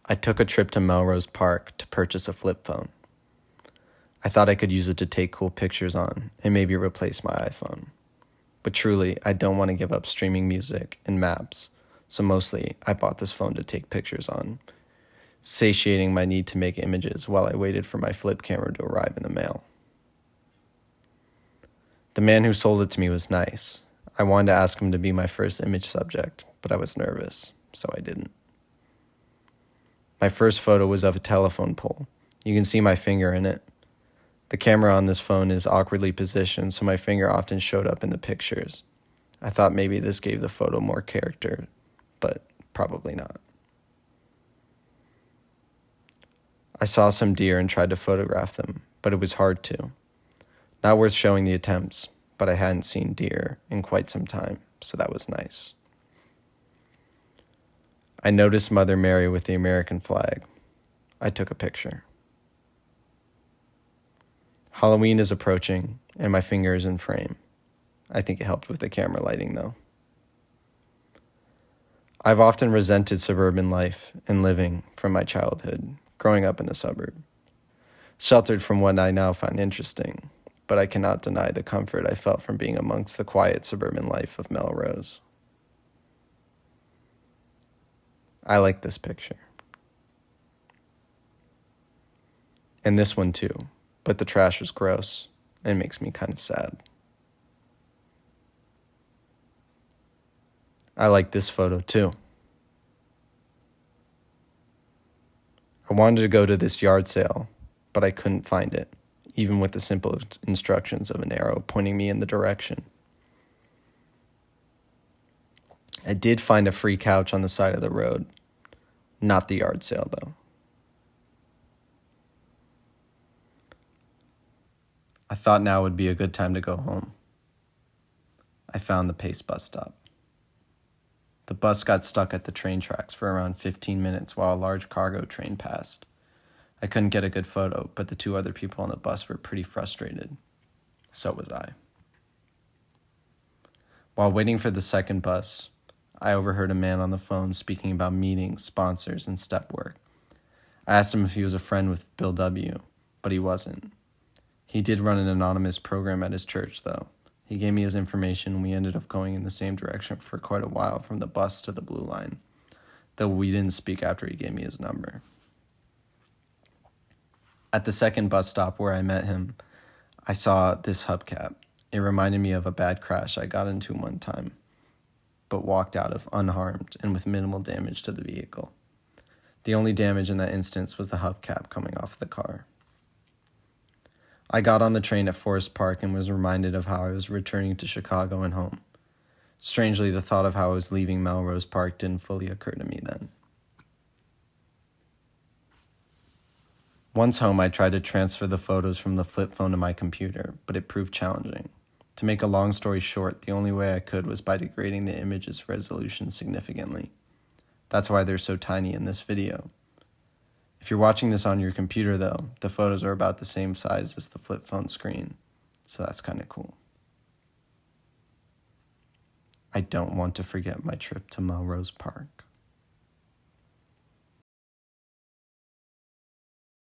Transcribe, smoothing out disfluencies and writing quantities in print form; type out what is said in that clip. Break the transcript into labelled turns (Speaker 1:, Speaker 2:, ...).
Speaker 1: I took a trip to Melrose Park to purchase a flip phone. I thought I could use it to take cool pictures on and maybe replace my iPhone. But truly, I don't want to give up streaming music and maps, so mostly I bought this phone to take pictures on, satiating my need to make images while I waited for my flip camera to arrive in the mail. The man who sold it to me was nice. I wanted to ask him to be my first image subject, but I was nervous, so I didn't. My first photo was of a telephone pole. You can see my finger in it. The camera on this phone is awkwardly positioned, so my finger often showed up in the pictures. I thought maybe this gave the photo more character, but probably not. I saw some deer and tried to photograph them, but it was hard to. Not worth showing the attempts, but I hadn't seen deer in quite some time, so that was nice. I noticed Mother Mary with the American flag. I took a picture. Halloween is approaching, and my finger is in frame. I think it helped with the camera lighting, though. I've often resented suburban life and living from my childhood, growing up in a suburb. Sheltered from what I now find interesting, but I cannot deny the comfort I felt from being amongst the quiet suburban life of Melrose. I like this picture. And this one too, but the trash is gross and makes me kind of sad. I like this photo too. I wanted to go to this yard sale, but I couldn't find it, even with the simple instructions of an arrow pointing me in the direction. I did find a free couch on the side of the road. Not the yard sale, though. I thought now would be a good time to go home. I found the Pace bus stop. The bus got stuck at the train tracks for around 15 minutes while a large cargo train passed. I couldn't get a good photo, but the two other people on the bus were pretty frustrated. So was I. While waiting for the second bus, I overheard a man on the phone speaking about meetings, sponsors, and step work. I asked him if he was a friend with Bill W., but he wasn't. He did run an anonymous program at his church, though. He gave me his information, and we ended up going in the same direction for quite a while from the bus to the Blue Line, though we didn't speak after he gave me his number. At the second bus stop where I met him, I saw this hubcap. It reminded me of a bad crash I got into one time, but walked out of unharmed and with minimal damage to the vehicle. The only damage in that instance was the hubcap coming off the car. I got on the train at Forest Park and was reminded of how I was returning to Chicago and home. Strangely, the thought of how I was leaving Melrose Park didn't fully occur to me then. Once home, I tried to transfer the photos from the flip phone to my computer, but it proved challenging. To make a long story short, the only way I could was by degrading the image's resolution significantly. That's why they're so tiny in this video. If you're watching this on your computer, though, the photos are about the same size as the flip phone screen, so that's kind of cool. I don't want to forget my trip to Melrose Park.